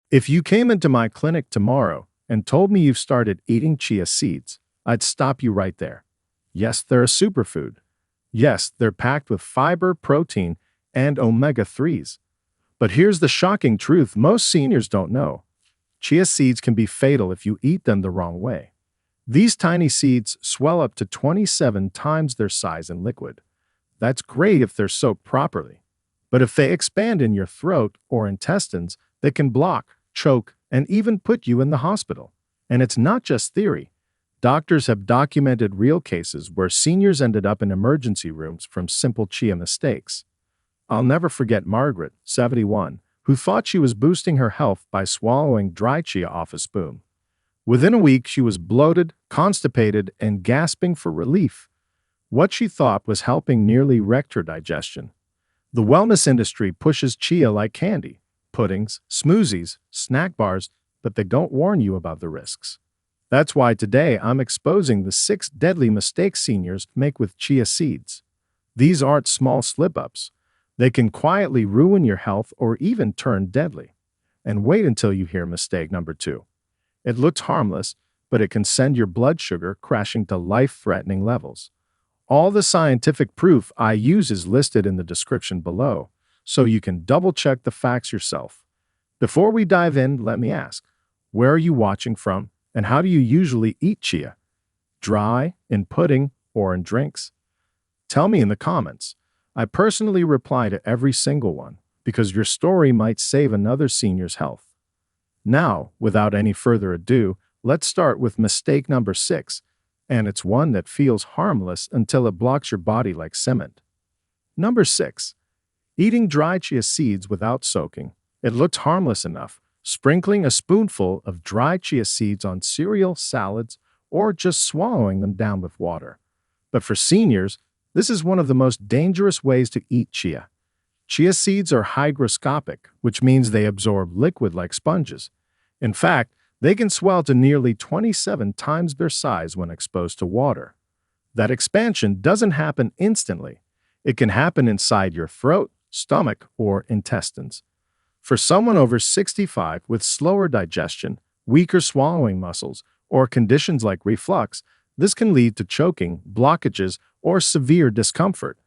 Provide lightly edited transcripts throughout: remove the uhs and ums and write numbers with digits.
If you came into my clinic tomorrow and told me you've started eating chia seeds, I'd stop you right there. Yes, they're a superfood. Yes, they're packed with fiber, protein, and omega-3s. But here's the shocking truth most seniors don't know. Chia seeds can be fatal if you eat them the wrong way. These tiny seeds swell up to 27 times their size in liquid. That's great if they're soaked properly. But if they expand in your throat or intestines, they can block, choke, and even put you in the hospital. And it's not just theory. Doctors have documented real cases where seniors ended up in emergency rooms from simple chia mistakes. I'll never forget Margaret, 71, who thought she was boosting her health by swallowing dry chia off a spoon. Within a week, she was bloated, constipated, and gasping for relief. What she thought was helping nearly wrecked her digestion. The wellness industry pushes chia like candy, puddings, smoothies, snack bars, but they don't warn you about the risks. That's why today I'm exposing the 6 deadly mistakes seniors make with chia seeds. These aren't small slip-ups. They can quietly ruin your health or even turn deadly. And wait until you hear mistake number 2. It looks harmless, but it can send your blood sugar crashing to life-threatening levels. All the scientific proof I use is listed in the description below, so you can double-check the facts yourself. Before we dive in, let me ask, where are you watching from, and how do you usually eat chia? Dry, in pudding, or in drinks? Tell me in the comments. I personally reply to every single one, because your story might save another senior's health. Now, without any further ado, let's start with mistake number 6, and it's one that feels harmless until it blocks your body like cement. Number 6. Eating dry chia seeds without soaking. It looks harmless enough, sprinkling a spoonful of dry chia seeds on cereal, salads, or just swallowing them down with water. But for seniors, this is one of the most dangerous ways to eat chia. Chia seeds are hygroscopic, which means they absorb liquid like sponges. In fact, they can swell to nearly 27 times their size when exposed to water. That expansion doesn't happen instantly. It can happen inside your throat, stomach, or intestines. For someone over 65 with slower digestion, weaker swallowing muscles, or conditions like reflux, this can lead to choking, blockages, or severe discomfort.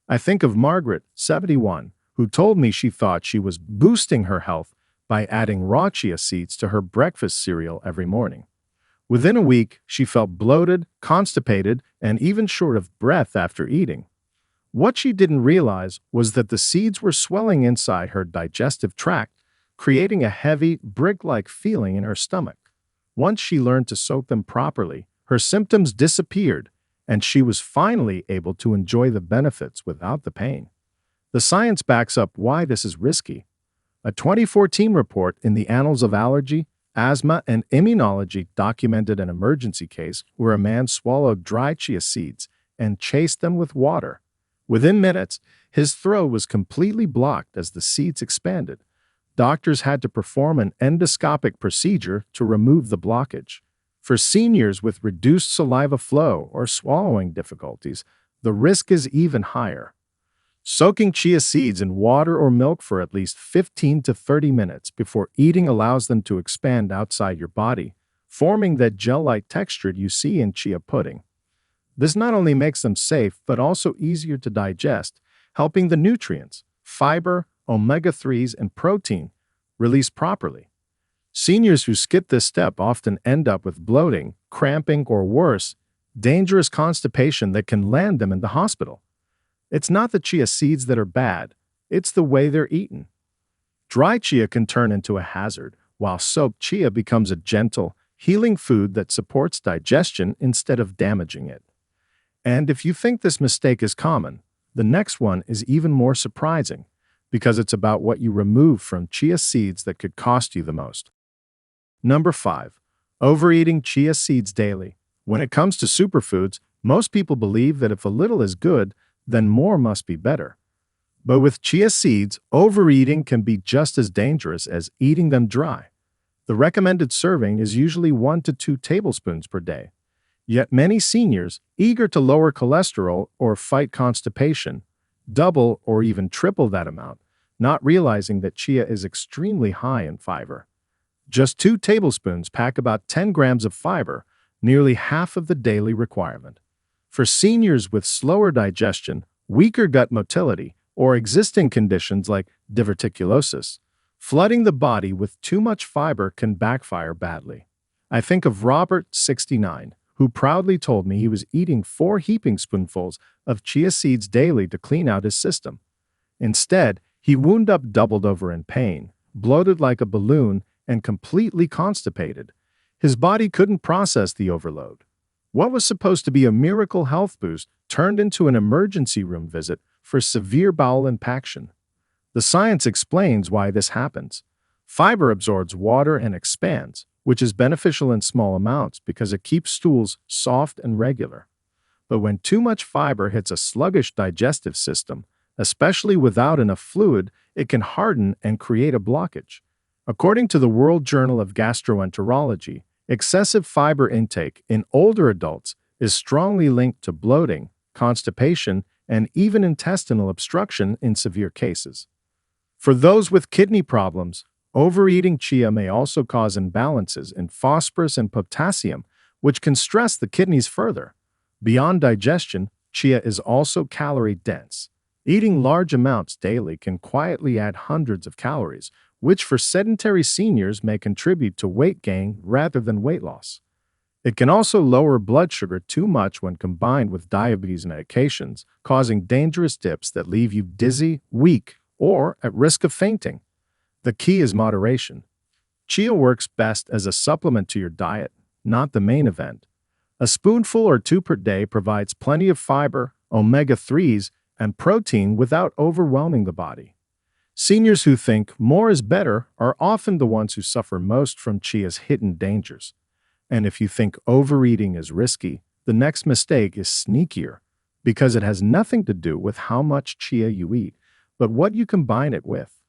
I think of Margaret, 71, who told me she thought she was boosting her health by adding raw chia seeds to her breakfast cereal every morning. Within a week, she felt bloated, constipated, and even short of breath after eating. What she didn't realize was that the seeds were swelling inside her digestive tract, creating a heavy, brick-like feeling in her stomach. Once she learned to soak them properly, her symptoms disappeared, and she was finally able to enjoy the benefits without the pain. The science backs up why this is risky. A 2014 report in the Annals of Allergy, Asthma, and Immunology documented an emergency case where a man swallowed dry chia seeds and chased them with water. Within minutes, his throat was completely blocked as the seeds expanded. Doctors had to perform an endoscopic procedure to remove the blockage. For seniors with reduced saliva flow or swallowing difficulties, the risk is even higher. Soaking chia seeds in water or milk for at least 15 to 30 minutes before eating allows them to expand outside your body, forming that gel-like texture you see in chia pudding. This not only makes them safe, but also easier to digest, helping the nutrients, fiber, omega-3s, and protein release properly. Seniors who skip this step often end up with bloating, cramping, or worse, dangerous constipation that can land them in the hospital. It's not the chia seeds that are bad, it's the way they're eaten. Dry chia can turn into a hazard, while soaked chia becomes a gentle, healing food that supports digestion instead of damaging it. And if you think this mistake is common, the next one is even more surprising, because it's about what you remove from chia seeds that could cost you the most. Number 5. Overeating chia seeds daily. When it comes to superfoods, most people believe that if a little is good, then more must be better. But with chia seeds, overeating can be just as dangerous as eating them dry. The recommended serving is usually 1 to 2 tablespoons per day. Yet many seniors, eager to lower cholesterol or fight constipation, double or even triple that amount, not realizing that chia is extremely high in fiber. Just 2 tablespoons pack about 10 grams of fiber, nearly half of the daily requirement. For seniors with slower digestion, weaker gut motility, or existing conditions like diverticulosis, flooding the body with too much fiber can backfire badly. I think of Robert, 69, who proudly told me he was eating 4 heaping spoonfuls of chia seeds daily to clean out his system. Instead, he wound up doubled over in pain, bloated like a balloon, and completely constipated. His body couldn't process the overload. What was supposed to be a miracle health boost turned into an emergency room visit for severe bowel impaction. The science explains why this happens. Fiber absorbs water and expands, which is beneficial in small amounts because it keeps stools soft and regular. But when too much fiber hits a sluggish digestive system, especially without enough fluid, it can harden and create a blockage. According to the World Journal of Gastroenterology, excessive fiber intake in older adults is strongly linked to bloating, constipation, and even intestinal obstruction in severe cases. For those with kidney problems, overeating chia may also cause imbalances in phosphorus and potassium, which can stress the kidneys further. Beyond digestion, chia is also calorie-dense. Eating large amounts daily can quietly add hundreds of calories, which for sedentary seniors may contribute to weight gain rather than weight loss. It can also lower blood sugar too much when combined with diabetes medications, causing dangerous dips that leave you dizzy, weak, or at risk of fainting. The key is moderation. Chia works best as a supplement to your diet, not the main event. A spoonful or 2 per day provides plenty of fiber, omega-3s, and protein without overwhelming the body. Seniors who think more is better are often the ones who suffer most from chia's hidden dangers. And if you think overeating is risky, the next mistake is sneakier, because it has nothing to do with how much chia you eat, but what you combine it with.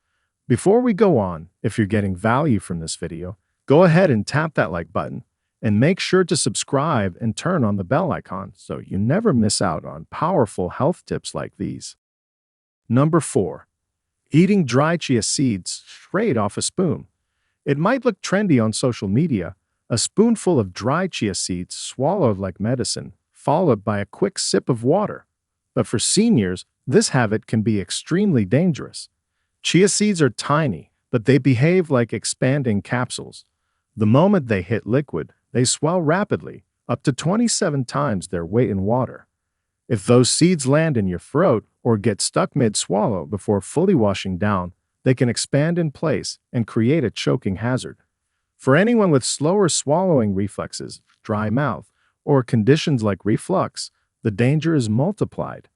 Before we go on, if you're getting value from this video, go ahead and tap that like button, and make sure to subscribe and turn on the bell icon so you never miss out on powerful health tips like these. Number 4. Eating dry chia seeds straight off a spoon. It might look trendy on social media, a spoonful of dry chia seeds swallowed like medicine, followed by a quick sip of water. But for seniors, this habit can be extremely dangerous. Chia seeds are tiny, but they behave like expanding capsules. The moment they hit liquid, they swell rapidly, up to 27 times their weight in water. If those seeds land in your throat or get stuck mid-swallow before fully washing down, they can expand in place and create a choking hazard. For anyone with slower swallowing reflexes, dry mouth, or conditions like reflux, the danger is multiplied.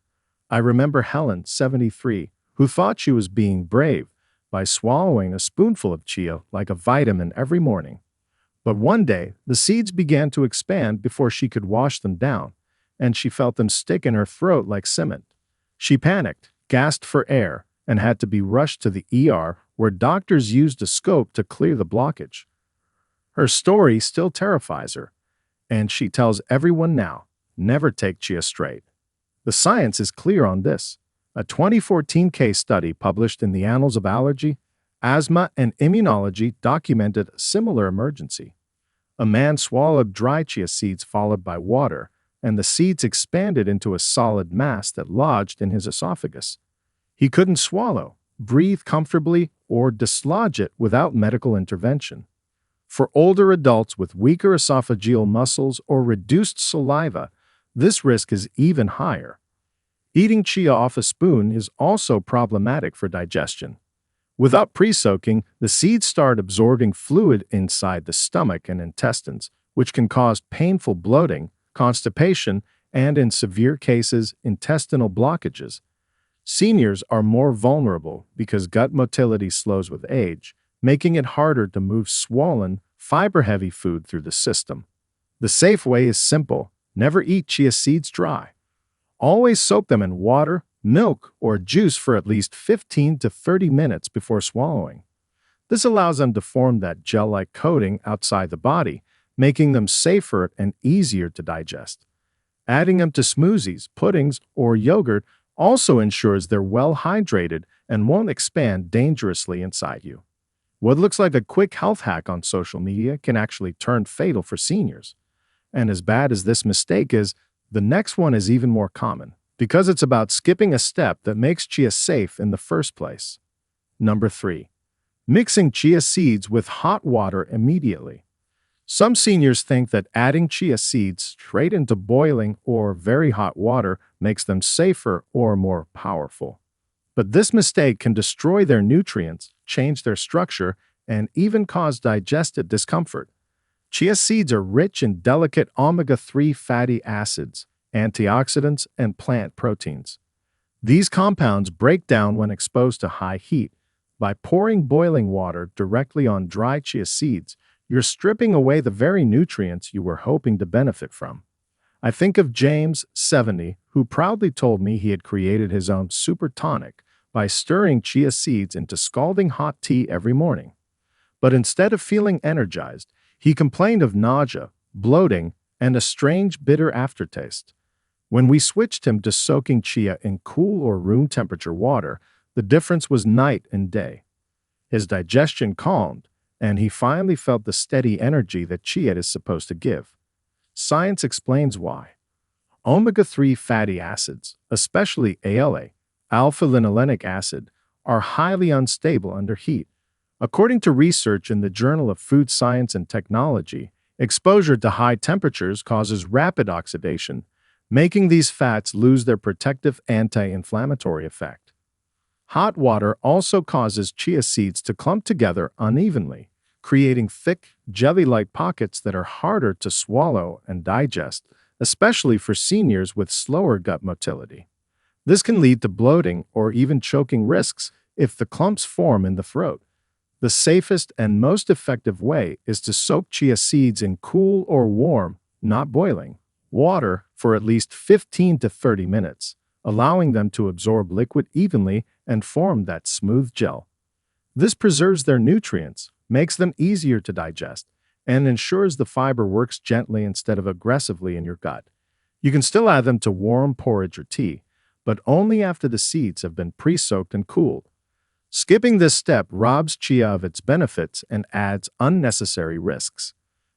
I remember Helen, 73, who thought she was being brave by swallowing a spoonful of chia like a vitamin every morning. But one day, the seeds began to expand before she could wash them down, and she felt them stick in her throat like cement. She panicked, gasped for air, and had to be rushed to the ER, where doctors used a scope to clear the blockage. Her story still terrifies her, and she tells everyone now, never take chia straight. The science is clear on this. A 2014 case study published in the Annals of Allergy, Asthma, and Immunology documented a similar emergency. A man swallowed dry chia seeds followed by water, and the seeds expanded into a solid mass that lodged in his esophagus. He couldn't swallow, breathe comfortably, or dislodge it without medical intervention. For older adults with weaker esophageal muscles or reduced saliva, this risk is even higher. Eating chia off a spoon is also problematic for digestion. Without pre-soaking, the seeds start absorbing fluid inside the stomach and intestines, which can cause painful bloating, constipation, and in severe cases, intestinal blockages. Seniors are more vulnerable because gut motility slows with age, making it harder to move swollen, fiber-heavy food through the system. The safe way is simple: never eat chia seeds dry. Always soak them in water, milk, or juice for at least 15 to 30 minutes before swallowing. This allows them to form that gel-like coating outside the body, making them safer and easier to digest. Adding them to smoothies, puddings, or yogurt also ensures they're well hydrated and won't expand dangerously inside you. What looks like a quick health hack on social media can actually turn fatal for seniors. And as bad as this mistake is, the next one is even more common because it's about skipping a step that makes chia safe in the first place. Number 3. Mixing chia seeds with hot water immediately. Some seniors think that adding chia seeds straight into boiling or very hot water makes them safer or more powerful. But this mistake can destroy their nutrients, change their structure, and even cause digestive discomfort. Chia seeds are rich in delicate omega-3 fatty acids, antioxidants, and plant proteins. These compounds break down when exposed to high heat. By pouring boiling water directly on dry chia seeds, you're stripping away the very nutrients you were hoping to benefit from. I think of James, 70, who proudly told me he had created his own super tonic by stirring chia seeds into scalding hot tea every morning. But instead of feeling energized, he complained of nausea, bloating, and a strange bitter aftertaste. When we switched him to soaking chia in cool or room temperature water, the difference was night and day. His digestion calmed, and he finally felt the steady energy that chia is supposed to give. Science explains why. Omega-3 fatty acids, especially ALA, alpha-linolenic acid, are highly unstable under heat. According to research in the Journal of Food Science and Technology, exposure to high temperatures causes rapid oxidation, making these fats lose their protective anti-inflammatory effect. Hot water also causes chia seeds to clump together unevenly, creating thick, jelly-like pockets that are harder to swallow and digest, especially for seniors with slower gut motility. This can lead to bloating or even choking risks if the clumps form in the throat. The safest and most effective way is to soak chia seeds in cool or warm, not boiling, water for at least 15 to 30 minutes, allowing them to absorb liquid evenly and form that smooth gel. This preserves their nutrients, makes them easier to digest, and ensures the fiber works gently instead of aggressively in your gut. You can still add them to warm porridge or tea, but only after the seeds have been pre-soaked and cooled. Skipping this step robs chia of its benefits and adds unnecessary risks.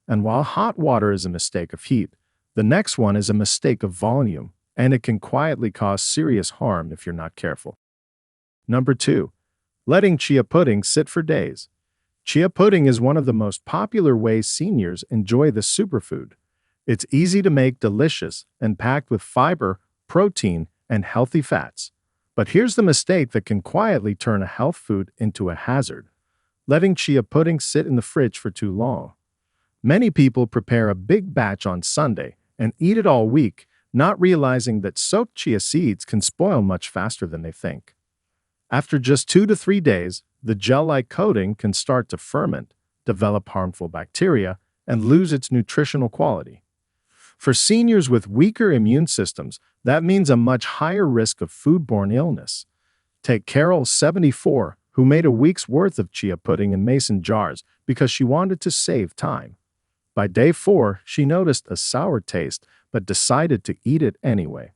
And while hot water is a mistake of heat, the next one is a mistake of volume, and it can quietly cause serious harm if you're not careful. Number 2. Letting chia pudding sit for days. Chia pudding is one of the most popular ways seniors enjoy the superfood. It's easy to make, delicious, and packed with fiber, protein, and healthy fats. But here's the mistake that can quietly turn a health food into a hazard: letting chia pudding sit in the fridge for too long. Many people prepare a big batch on Sunday and eat it all week, not realizing that soaked chia seeds can spoil much faster than they think. After just 2 to 3 days, the gel-like coating can start to ferment, develop harmful bacteria, and lose its nutritional quality. For seniors with weaker immune systems, that means a much higher risk of foodborne illness. Take Carol, 74, who made a week's worth of chia pudding in mason jars because she wanted to save time. By day 4, she noticed a sour taste but decided to eat it anyway.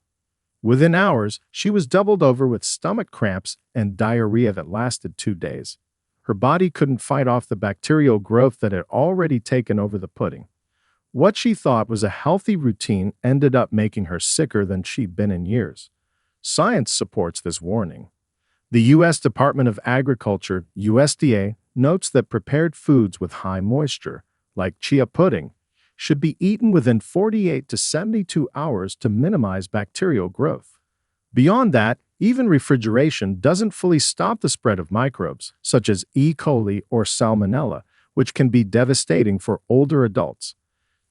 Within hours, she was doubled over with stomach cramps and diarrhea that lasted 2 days. Her body couldn't fight off the bacterial growth that had already taken over the pudding. What she thought was a healthy routine ended up making her sicker than she'd been in years. Science supports this warning. The U.S. Department of Agriculture, USDA, notes that prepared foods with high moisture, like chia pudding, should be eaten within 48 to 72 hours to minimize bacterial growth. Beyond that, even refrigeration doesn't fully stop the spread of microbes, such as E. coli or salmonella, which can be devastating for older adults.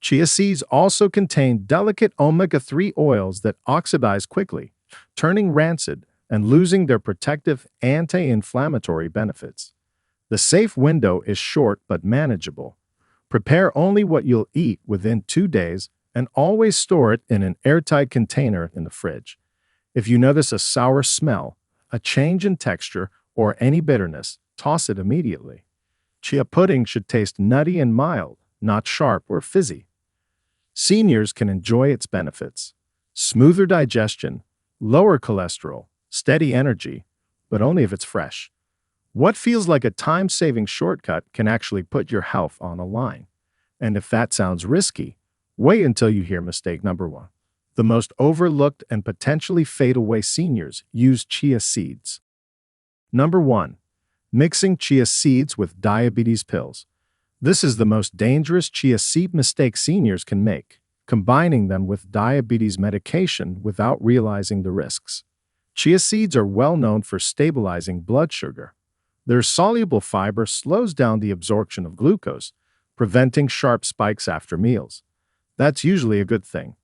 Chia seeds also contain delicate omega-3 oils that oxidize quickly, turning rancid and losing their protective anti-inflammatory benefits. The safe window is short but manageable. Prepare only what you'll eat within 2 days and always store it in an airtight container in the fridge. If you notice a sour smell, a change in texture, or any bitterness, toss it immediately. Chia pudding should taste nutty and mild, not sharp or fizzy. Seniors can enjoy its benefits: smoother digestion, lower cholesterol, steady energy, but only if it's fresh. What feels like a time-saving shortcut can actually put your health on a line. And if that sounds risky, wait until you hear mistake number one. The most overlooked and potentially fatal way seniors use chia seeds. Number one, mixing chia seeds with diabetes pills. This is the most dangerous chia seed mistake seniors can make, combining them with diabetes medication without realizing the risks. Chia seeds are well known for stabilizing blood sugar. Their soluble fiber slows down the absorption of glucose, preventing sharp spikes after meals. That's usually a good thing.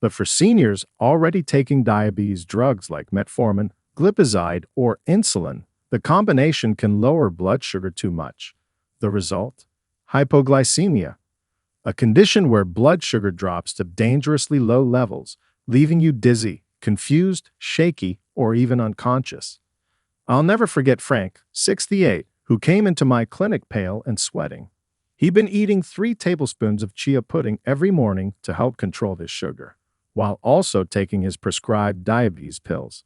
But for seniors already taking diabetes drugs like metformin, glipizide, or insulin, the combination can lower blood sugar too much. The result? Hypoglycemia, a condition where blood sugar drops to dangerously low levels, leaving you dizzy, confused, shaky, or even unconscious. I'll never forget Frank, 68, who came into my clinic pale and sweating. He'd been eating 3 tablespoons of chia pudding every morning to help control his sugar, while also taking his prescribed diabetes pills.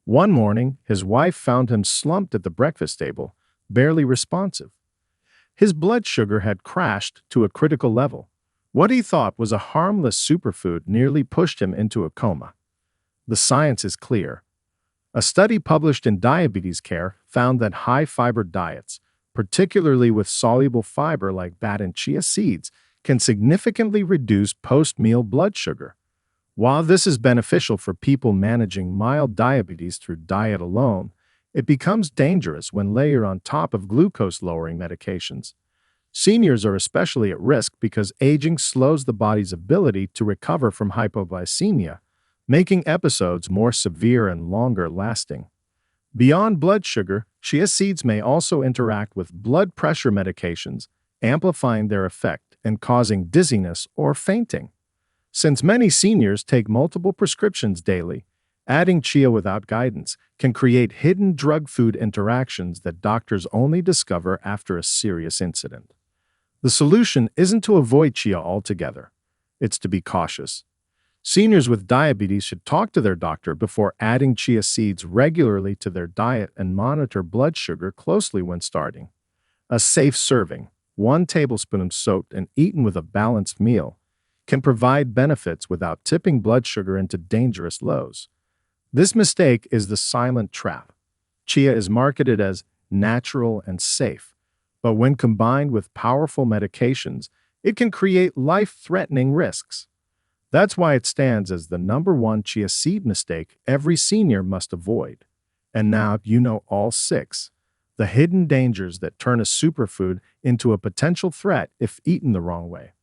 One morning, his wife found him slumped at the breakfast table, barely responsive. His blood sugar had crashed to a critical level. What he thought was a harmless superfood nearly pushed him into a coma. The science is clear. A study published in Diabetes Care found that high-fiber diets, particularly with soluble fiber like that in chia seeds, can significantly reduce post-meal blood sugar. While this is beneficial for people managing mild diabetes through diet alone, it becomes dangerous when layered on top of glucose-lowering medications. Seniors are especially at risk because aging slows the body's ability to recover from hypoglycemia, making episodes more severe and longer-lasting. Beyond blood sugar, chia seeds may also interact with blood pressure medications, amplifying their effect and causing dizziness or fainting. Since many seniors take multiple prescriptions daily, adding chia without guidance can create hidden drug-food interactions that doctors only discover after a serious incident. The solution isn't to avoid chia altogether. It's to be cautious. Seniors with diabetes should talk to their doctor before adding chia seeds regularly to their diet and monitor blood sugar closely when starting. A safe serving, 1 tablespoon soaked and eaten with a balanced meal, can provide benefits without tipping blood sugar into dangerous lows. This mistake is the silent trap. Chia is marketed as natural and safe, but when combined with powerful medications, it can create life-threatening risks. That's why it stands as the #1 chia seed mistake every senior must avoid. And now you know all 6, the hidden dangers that turn a superfood into a potential threat if eaten the wrong way.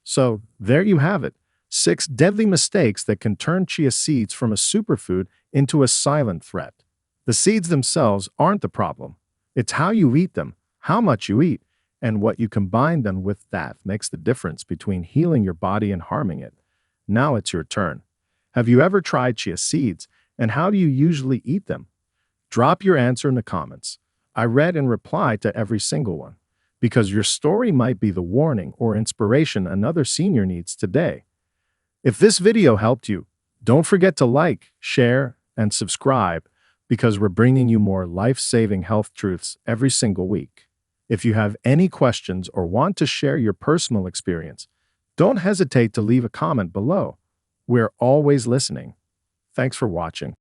So, there you have it, 6 deadly mistakes that can turn chia seeds from a superfood into a silent threat. The seeds themselves aren't the problem. It's how you eat them, how much you eat, and what you combine them with that makes the difference between healing your body and harming it. Now it's your turn. Have you ever tried chia seeds, and how do you usually eat them? Drop your answer in the comments. I read and reply to every single one, because your story might be the warning or inspiration another senior needs today. If this video helped you, don't forget to like, share, and subscribe, because we're bringing you more life-saving health truths every single week. If you have any questions or want to share your personal experience, don't hesitate to leave a comment below. We're always listening. Thanks for watching.